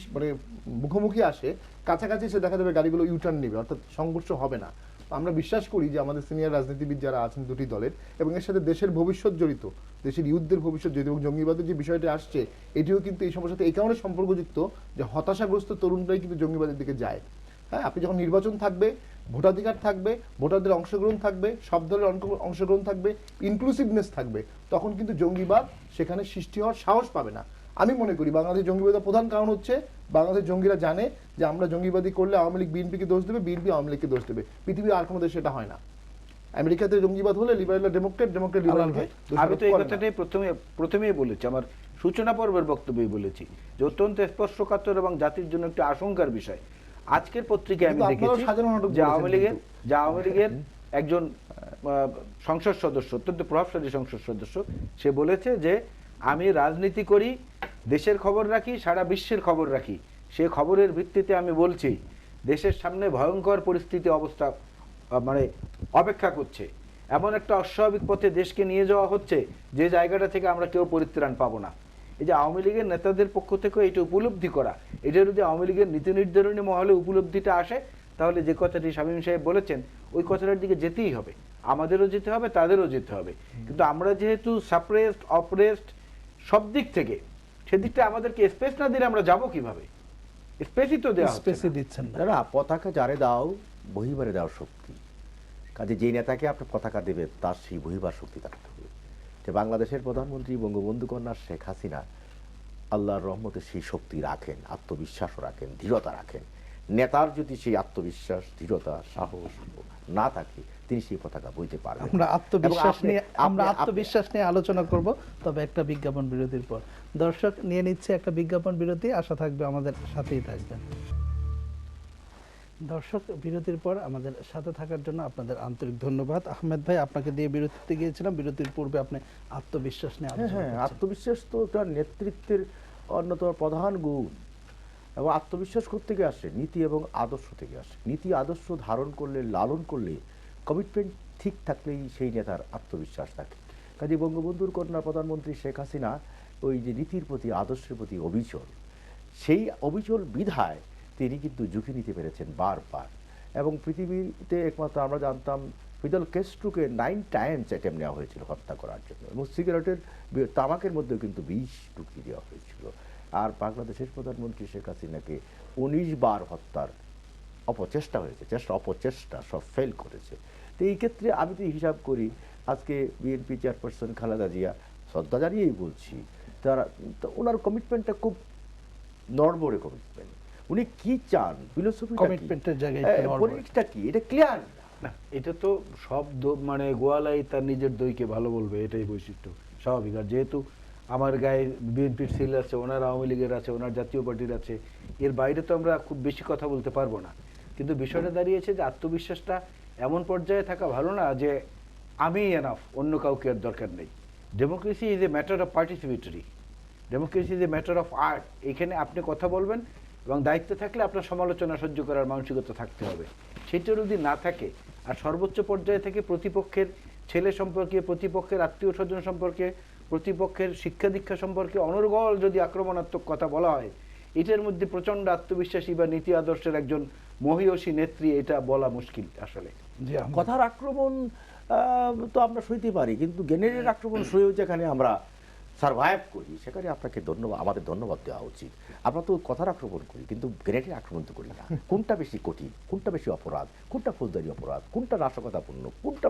মুখোমুখি আসে, কাছাকাছি এসে দেখা যাবে গাড়িগুলো ইউটার্ন নেবে, অর্থাৎ সংঘর্ষ হবে না। আমরা বিশ্বাস করি যে আমাদের সিনিয়র রাজনীতিবিদ যারা আছেন দুটি দলের, এবং এর সাথে দেশের ভবিষ্যৎ জড়িত, দেশের ইউথদের ভবিষ্যৎ জড়িত, এবং জঙ্গিবাদের যে বিষয়টা আসছে এটিও কিন্তু এই সমস্যার সাথে এই কারণে সম্পর্কযুক্ত যে হতাশাগ্রস্ত তরুণরাই কিন্তু জঙ্গিবাদের দিকে যায়। হ্যাঁ, আপনি যখন নির্বাচন থাকবে, ভোটাধিকার থাকবে, ভোটারদের অংশগ্রহণ থাকবে, সব দলের অংশগ্রহণ থাকবে, ইনক্লুসিভনেস থাকবে, তখন কিন্তু জঙ্গিবাদ সেখানে সৃষ্টি হওয়ার সাহস পাবে না। আমি মনে করি বাংলাদেশ জঙ্গিবাদের প্রধান কারণ হচ্ছে বাংলাদেশ জঙ্গিরা জানে যে আমরা জঙ্গিবাদী করলে আওয়ামী লীগ বিএনপিকে দোষ দেবে, বিএনপি আওয়ামী লীগকে দোষ দেবে। পৃথিবীর আর কোনো দেশে এটা হয় না। আমেরিকাতে জঙ্গিবাদ হলে লিবারেল ডেমোক্রেট লিবারেলকে। আমি তো এই কথাটাই প্রথমেই বলেছি, আমার সূচনা পর্বের বক্তব্যই বলেছি যে অত্যন্ত স্পর্শকাতর এবং জাতির জন্য একটি আশঙ্কার বিষয়। আজকের পত্রিকায় আমি দেখেছি যে আওয়ামী লীগের একজন সংসদ সদস্য, অত্যন্ত প্রভাবশালী সংসদ সদস্য, সে বলেছে যে আমি রাজনীতি করি, দেশের খবর রাখি, সারা বিশ্বের খবর রাখি, সে খবরের ভিত্তিতে আমি বলছি দেশের সামনে ভয়ঙ্কর পরিস্থিতি অবস্থা অপেক্ষা করছে, এমন একটা অস্বাভাবিক পথে দেশকে নিয়ে যাওয়া হচ্ছে যে জায়গাটা থেকে আমরা কেউ পরিত্রাণ পাবো না। এই যে আওয়ামী লীগের নেতাদের পক্ষ থেকে এটা উপলব্ধি করা, এটা যদি আওয়ামী লীগের নীতি নির্ধারণী মহলে উপলব্ধিটা আসে, তাহলে যে কথাটি শামীম সাহেব বলেছেন ওই কথাটার দিকে যেতেই হবে, আমাদেরও যেতে হবে, তাদেরও যেতে হবে। কিন্তু আমরা যেহেতু সাপ্রেসড, অপ্রেসড সব দিক থেকে, সেদিকটা আমাদেরকে স্পেস না দিলে আমরা যাব কিভাবে? স্পেসই তো দেওয়া দিচ্ছেন না। পতাকা যারে দাও বহিবারে দাও শক্তি। কাজে যেই নেতাকে আপনি পতাকা দেবে তার সেই বহিবার শক্তি থাকতে হবে। যে বাংলাদেশের প্রধানমন্ত্রী বঙ্গবন্ধু কন্যা শেখ হাসিনা আল্লাহর রহমতে সেই শক্তি রাখেন, আত্মবিশ্বাসও রাখেন, দৃঢ়তা রাখেন। নেতার যদি সেই আত্মবিশ্বাস, দৃঢ়তা, সাহস না থাকে, তিনি সেই পতাকা বইতে পারবেন না। আমরা আত্মবিশ্বাস এবং নিয়ে আমরা আপনি- আত্মবিশ্বাস নিয়ে আলোচনা করব, তবে একটা বিজ্ঞাপন বিরতির পর। দর্শক নিয়ে নিচ্ছে একটা বিজ্ঞাপন বিরতি, আশা থাকবে আমাদের সাথেই থাকবেন। দর্শক, বিরতির পর আমাদের সাথে থাকার জন্য আপনাদের আন্তরিক ধন্যবাদ। আহমেদ ভাই, আপনাকে দিয়ে বিরতিতে গিয়েছিলাম, বিরতির পূর্বে আপনি আত্মবিশ্বাস নিয়ে হ্যাঁ, আলোচনা হ্যাঁ, করছেন। আত্মবিশ্বাস তো তার নেতৃত্বের অন্যতম প্রধান গুণ। এবং আত্মবিশ্বাস থেকে আসে নীতি এবং আদর্শ থেকে আসে। নীতি আদর্শ ধারণ করলে, লালন করলে, কমিটমেন্ট ঠিক থাকলেই সেই নেতার আত্মবিশ্বাস থাকে। কাজে বঙ্গবন্ধুর কন্যা প্রধানমন্ত্রী শেখ হাসিনা ওই যে নীতির প্রতি, আদর্শের প্রতি অবিচল, সেই অবিচল বিধায় তিনি কিন্তু ঝুঁকি নিতে পেরেছেন বারবার। এবং পৃথিবীতে একমাত্র আমরা জানতাম ফিদেল ক্যাস্ট্রোকে 9 টাইমস অ্যাটেম্প নেওয়া হয়েছিল হত্যা করার জন্য, এবং সিগারেটের তামাকের মধ্যেও কিন্তু 20 টুকরি দেওয়া হয়েছিল। আর বাংলাদেশের প্রধানমন্ত্রী শেখ হাসিনাকে 19 বার হত্যার অপচেষ্টা হয়েছে, অপচেষ্টা সব ফেল করেছে। তো এই ক্ষেত্রে আমি যদি হিসাব করি, আজকে বিএনপি চেয়ারপারসন খালেদা জিয়া, শ্রদ্ধা জানিয়েই বলছি, তারা ওনার কমিটমেন্টটা খুব নড়বড়ে কমিটমেন্ট। উনি কি চান, ফিলোসফিটা কি, কমিটমেন্টের জায়গায় একটু নড়বড়ে। পলিটিক্সটা কি, এটা ক্লিয়ার না, এটা তো সব মানে গোয়ালাই তার নিজের দইকে ভালো বলবে, এটাই বৈশিষ্ট্য স্বাভাবিক। আর যেহেতু আমার গায়ে বিএনপির সিল আছে, ওনার আওয়ামী লীগের আছে, ওনার জাতীয় পার্টির আছে, এর বাইরে তো আমরা খুব বেশি কথা বলতে পারবো না। কিন্তু বিষয়টা দাঁড়িয়েছে যে আত্মবিশ্বাসটা এমন পর্যায়ে থাকা ভালো না যে আমি এনাফ, অন্য কাউকে আর দরকার নেই। Democracy is a matter of participatory, democracy is a matter of art. এখানে আপনি কথা বলবেন এবং দায়িত্ব থাকলে আপনার সমালোচনা সহ্য করার মানসিকতা থাকতে হবে। সেটা যদি না থাকে, আর সর্বোচ্চ পর্যায়ে থেকে প্রতিপক্ষের ছেলে সম্পর্কে, প্রতিপক্ষের আত্মীয় স্বজন সম্পর্কে, প্রতিপক্ষের শিক্ষা দীক্ষা সম্পর্কে অনর্গল যদি আক্রমণাত্মক কথা বলা হয়, এটার মধ্যে প্রচণ্ড আত্মবিশ্বাসী বা নীতি আদর্শের একজন মহীয়সী নেত্রী, এটা বলা মুশকিল আসলে। জি, আমরা- কথার আক্রমণ তো আমরা সইতে পারি, কিন্তু জ্ঞানের আক্রমণ সয়েও যেখানে আমরা সারভাইভ করি, সেখানে আপনাকে ধন্যবাদ, আমাদের ধন্যবাদ দেওয়া উচিত। আমরা তো কথার আক্রমণ করি, কিন্তু গ্রেনেডের আক্রমণ তো করি না। কোনটা বেশি কঠিন, কোনটা বেশি অপরাধ, কোনটা ফৌজদারি অপরাধ, কোনটা নাশকতাপূর্ণ, কোনটা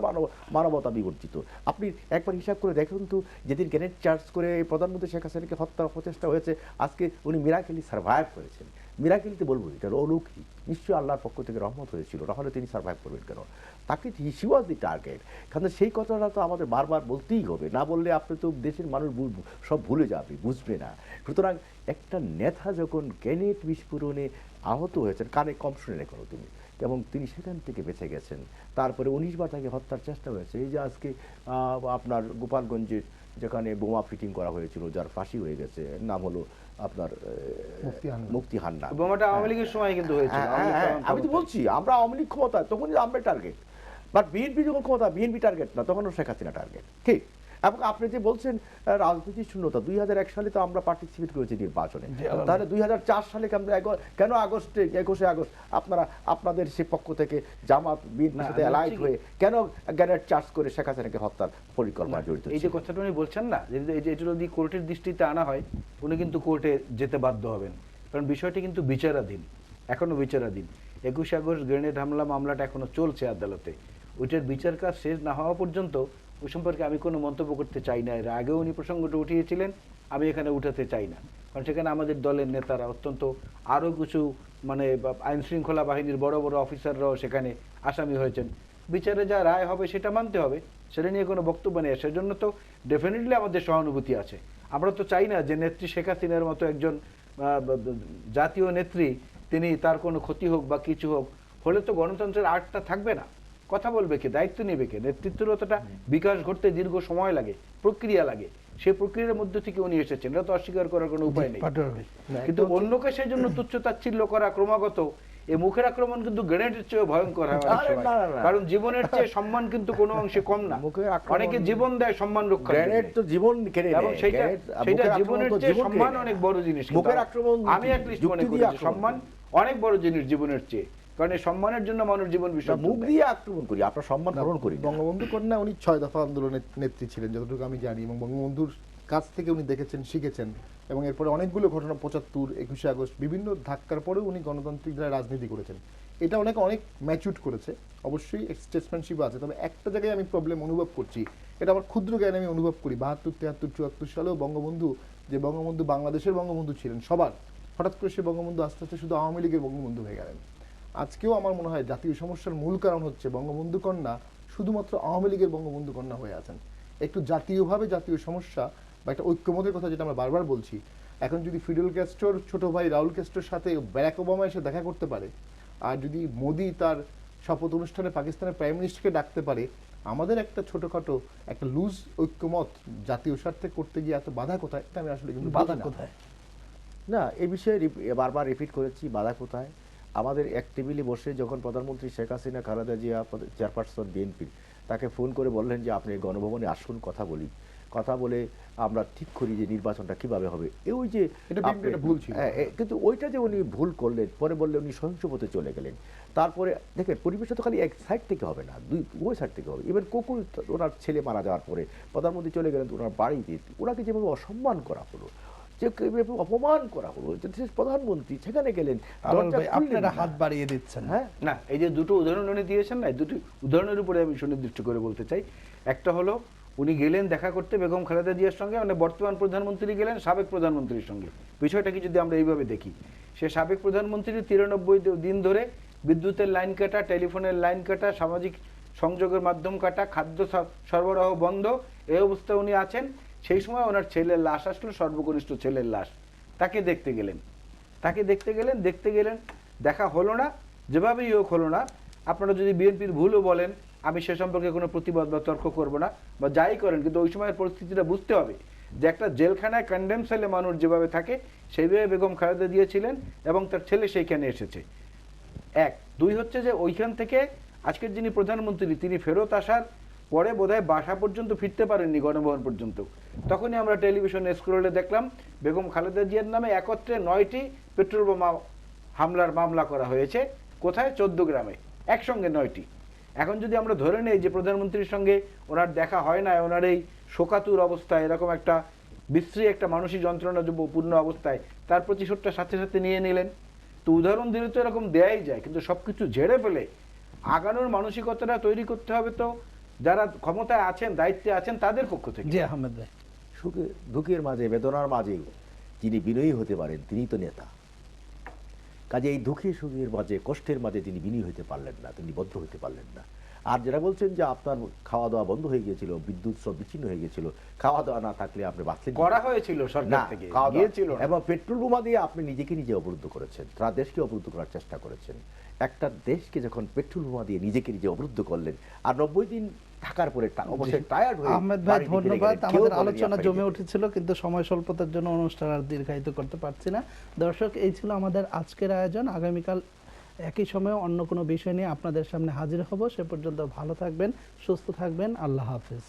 মানবতা বিবর্জিত, আপনি একবার হিসাব করে দেখুন তো। যেদিন গ্রেনেড চার্জ করে প্রধানমন্ত্রী শেখ হাসিনাকে হত্যার প্রচেষ্টা হয়েছে, আজকে উনি মিরাকেলি সারভাইভ করেছেন। মিরাকেলিতে বলবো এটা অলৌকিক, নিশ্চয়ই আল্লাহর পক্ষ থেকে রহমত হয়েছিল, নাহলে তিনি সারভাইভ করবেন কেন? তাকে হি ওয়াজ দি টার্গেট। কারণ সেই কথাটা তো আমাদের বারবার বলতেই হবে, না বললে আপনি তো দেশের মানুষ সব ভুলে যাবে, বুঝবে না। সুতরাং একটা নেতা যখন গ্রেনেড বিস্ফোরণে আহত হয়েছেন, কানে কম শুনে রেখো তুমি, এবং তিনি সেখান থেকে বেঁচে গেছেন। তারপরে 19 বার তাকে হত্যার চেষ্টা হয়েছে। এই যে আজকে আপনার গোপালগঞ্জের যেখানে বোমা ফিটিং করা হয়েছিল, যার ফাঁসি হয়ে গেছে, নাম হলো আপনার মুক্তি হান্না। বোমাটা আওয়ামী লীগের সময় কিন্তু হয়েছিল। আমি তো বলছি, আমরা আওয়ামী লীগ ক্ষমতা, তখনই আমরা টার্গেট। বাট বিএনপি যখন ক্ষমতা, বিএনপি টার্গেট না, তখন শেখ হাসিনা টার্গেট। ঠিক। এবং আপনি যে বলছেন রাজনীতির শূন্যতা, 2001 সালে তো আমরা পার্টিসিপেট করেছি নির্বাচনে, তাহলে 2004 সালে কেন আগস্টে 21শে আগস্ট আপনারা আপনাদের সে পক্ষ থেকে জামাত বিএনপির সাথে অ্যালাইড হয়ে কেন গ্রেনেড চার্জ করে শেখ হাসিনাকে হত্যার পরিকল্পনা জড়িত? এই যে কথাটা উনি বলছেন না, যে এটা যদি কোর্টের দৃষ্টিতে আনা হয়, উনি কিন্তু কোর্টে যেতে বাধ্য হবেন, কারণ বিষয়টি কিন্তু বিচারাধীন, এখনো বিচারাধীন। 21শে আগস্ট গ্রেনেড হামলা মামলাটা এখনো চলছে আদালতে। ওইটার বিচার কাজ শেষ না হওয়া পর্যন্ত ওই সম্পর্কে আমি কোনো মন্তব্য করতে চাই না। এর আগেও উনি প্রসঙ্গটা উঠিয়েছিলেন, আমি এখানে উঠাতে চাই না, কারণ সেখানে আমাদের দলের নেতারা অত্যন্ত আরও কিছু মানে আইন শৃঙ্খলা বাহিনীর বড় বড় অফিসাররাও সেখানে আসামি হয়েছেন। বিচারে যা রায় হবে সেটা মানতে হবে, সেটা নিয়ে কোনো বক্তব্য নেই। সেজন্য তো ডেফিনেটলি আমাদের সহানুভূতি আছে। আমরা তো চাই না যে নেত্রী শেখ হাসিনার মতো একজন জাতীয় নেত্রী, তিনি তার কোনো ক্ষতি হোক বা কিছু হোক, হলে তো গণতন্ত্রের আর্টটা থাকবে না। কথা বলবে কে, দায়িত্ব নেবে কে? নেতৃত্বের বিকাশ ঘটতে দীর্ঘ সময় লাগে, প্রক্রিয়া লাগে। সেই প্রক্রিয়ার মধ্যে থেকে উনি এসেছেন, এটা তো অস্বীকার করার কোনো উপায় নেই। কিন্তু অন্যকে সেই জন্য তুচ্ছ তাচ্ছিল্য করা ক্রমাগত, এই মুখের আক্রমণ কিন্তু গ্রেনেডের চেয়ে ভয়ঙ্কর হয় অনেক সময়। কারণ জীবনের চেয়ে সম্মান কিন্তু কোনো অংশে কম না। অনেকে জীবন দেয় সম্মান রক্ষা, গ্রেনেড তো জীবন কেড়ে নেয়, এবং সেটা জীবনের চেয়ে সম্মান অনেক বড় জিনিস। মুখের আক্রমণ আমি অ্যাটলিস্ট মনে করি সম্মান অনেক বড় জিনিস জীবনের চেয়ে, কারণ এই সম্মানের জন্য মানুষ জীবন বিসর্জন মুখ দিয়ে আক্রমণ করি, আপনার সম্মান হরণ করি। বঙ্গবন্ধু কন্যা উনি 6 দফা আন্দোলনের নেত্রী ছিলেন যতটুকু আমি জানি, এবং বঙ্গবন্ধুর কাছ থেকে উনি দেখেছেন, শিখেছেন, এবং এরপরে অনেকগুলো ঘটনা 75, 21শে আগস্ট বিভিন্ন ধাক্কার পরেও উনি গণতান্ত্রিক ধারায় রাজনীতি করেছেন। এটা অনেক ম্যাচুর করেছে, অবশ্যই স্টেটসম্যানশিপ আছে। তবে একটা জায়গায় আমি প্রবলেম অনুভব করছি, এটা আমার ক্ষুদ্র জ্ঞানে আমি অনুভব করি। 72, 73, 74 সালেও বঙ্গবন্ধু বাংলাদেশের বঙ্গবন্ধু ছিলেন সবার, হঠাৎ করে সে বঙ্গবন্ধু আস্তে আস্তে শুধু আওয়ামী লীগের বঙ্গবন্ধু হয়ে গেলেন। আজকেও আমার মনে হয় জাতীয় সমস্যার মূল কারণ হচ্ছে বঙ্গবন্ধু কন্যা শুধুমাত্র আওয়ামী লীগের বঙ্গবন্ধু কন্যা হয়ে আছেন। একটু জাতীয়ভাবে জাতীয় সমস্যা বা একটা ঐক্যমতের কথা যেটা আমরা বারবার বলছি, এখন যদি ফিডেল ক্যাস্ট্রোর ছোট ভাই রাউল ক্যাস্ট্রোর সাথে ব্যারাক ওবামা এসে দেখা করতে পারে, আর যদি মোদি তার শপথ অনুষ্ঠানে পাকিস্তানের প্রাইম মিনিস্টারকে ডাকতে পারে, আমাদের একটা ছোটখাটো একটা লুজ ঐক্যমত জাতীয় স্বার্থে করতে গিয়ে এত বাধা কোথায়, এটা আমি আসলে কিন্তু বাধা বুঝি না। কোথায়? না, এই বিষয়ে বারবার রিপিট করেছি, বাধা কোথায়। আমাদের এক টেবিলে বসে যখন প্রধানমন্ত্রী শেখ হাসিনা, খালেদা জিয়া চেয়ারপারসন বিএনপির, তাকে ফোন করে বললেন যে আপনি গণভবনে আসুন, কথা বলি, কথা বলে আমরা ঠিক করি যে নির্বাচনটা কিভাবে হবে। ওই যে এটা বিএনপির একটা ভুল ছিল। কিন্তু ওইটা যে উনি ভুল করলেন, পরে বললে উনি সহিংস পথে চলে গেলেন। তারপরে দেখেন, পরিবেশটা তো খালি এক সাইড থেকে হবে না, দুই সাইড থেকে হবে। ইভেন কোকুল, ওনার ছেলে মারা যাওয়ার পরে প্রধানমন্ত্রী চলে গেলেন ওনার বাড়িতে, ওনাকে যেভাবে অসম্মান করা হলো, যে অপমান করা হলো, যে দেশের প্রধানমন্ত্রী সেখানে গেলেন, আলাল দরজা ভাই, খুললেন আপনারা না। হাত বাড়িয়ে দিচ্ছেন। হ্যাঁ, না, এই যে দুটো উদাহরণ উনি দিয়েছেন না, এই দুটি উদাহরণের উপরে আমি সুনির্দিষ্ট করে বলতে চাই। একটা হলো উনি গেলেন দেখা করতে বেগম খালেদা জিয়ার সঙ্গে, মানে বর্তমান প্রধানমন্ত্রী গেলেন সাবেক প্রধানমন্ত্রীর সঙ্গে। বিষয়টাকে যদি আমরা এইভাবে দেখি, সে সাবেক প্রধানমন্ত্রী 93 দিন ধরে বিদ্যুতের লাইন কাটা, টেলিফোনের লাইন কাটা, সামাজিক সংযোগের মাধ্যম কাটা, খাদ্য সরবরাহ বন্ধ, এই অবস্থায় উনি আছেন। সেই সময় ওনার ছেলের লাশ আসলো, সর্বকনিষ্ঠ ছেলের লাশ। তাকে দেখতে গেলেন, দেখতে গেলেন, দেখা হলো না, যেভাবেই হোক হলো না। আপনারা যদি বিএনপির ভুলও বলেন, আমি সে সম্পর্কে কোনো প্রতিবাদ বা তর্ক করব না, বা যাই করেন, কিন্তু ওই সময়ের পরিস্থিতিটা বুঝতে হবে যে একটা জেলখানায় কন্ডেম সেলে মানুষ যেভাবে থাকে সেইভাবে বেগম খালেদা জিয়া ছিলেন এবং তার ছেলে সেইখানে এসেছে। এক, দুই হচ্ছে যে ওইখান থেকে আজকের যিনি প্রধানমন্ত্রী তিনি ফেরত আসার পরে বোধহয় বাসা পর্যন্ত ফিরতে পারেননি, গণভবন পর্যন্ত। তখনই আমরা টেলিভিশনে স্ক্রলে দেখলাম বেগম খালেদা জিয়ার নামে একত্রে 9টি পেট্রোল বোমা হামলার মামলা করা হয়েছে। কোথায়? 14 গ্রামে, একসঙ্গে 9টি। এখন যদি আমরা ধরে নেই যে প্রধানমন্ত্রীর সঙ্গে ওনার দেখা হয় না, ওনার এই শোকাতুর অবস্থায়, এরকম একটা বিশ্রী একটা মানসিক যন্ত্রণা পূর্ণ অবস্থায় তার প্রতিশোধটা সাথে সাথে নিয়ে নিলেন, তো উদাহরণ দিলে তো এরকম দেয়াই যায়। কিন্তু সবকিছু ঝেড়ে ফেলে আগানোর মানসিকতাটা তৈরি করতে হবে তো যারা ক্ষমতায় আছেন, দায়িত্বে আছেন, তাদের পক্ষ থেকে। জি আহমেদ ভাই। সুখে দুঃখের মাঝে, বেদনার মাঝে যিনি বিনয়ী হতে পারেন তিনি তো নেতা। কাজে এই দুঃখে সুখের মাঝে, কষ্টের মাঝে তিনি বিনয়ী হতে পারলেন না, তিনি বদ্ধ হতে পারলেন না। আর যারা বলছেন যে আপনার খাওয়া দাওয়া বন্ধ হয়ে গিয়েছিল, বিদ্যুৎ সব বিচ্ছিন্ন হয়ে গিয়েছিল, খাওয়া দাওয়া না থাকলে আপনি বাঁচলেন করা হয়েছিল সরকার থেকে, গিয়েছিল না। এবং পেট্রোল বোমা দিয়ে আপনি নিজেকে নিজে অবরুদ্ধ করেছেন, সারা দেশকে অবরুদ্ধ করার চেষ্টা করেছেন। একটা দেশকে যখন পেট্রোল বোমা দিয়ে নিজেকে নিজে অবরুদ্ধ করলেন, আর 90 দিন থাকার পরে অবশ্যই টায়ার্ড হয়ে আহমেদ ভাই বাড়িতে ফিরে ধন্যবাদ। গেলেন। কেউ আমাদের বলেনি আলোচনা আপনাকে জমে যেতে। উঠেছিল, কিন্তু সময় স্বল্পতার জন্য অনুষ্ঠান আর দীর্ঘায়িত করতে পারছি না। দর্শক, এই ছিল আমাদের আজকের আয়োজন। আগামীকাল একই সময়ে অন্য কোনো বিষয় নিয়ে আপনাদের সামনে হাজির হব। সে পর্যন্ত ভালো থাকবেন, সুস্থ থাকবেন। আল্লাহ হাফেজ।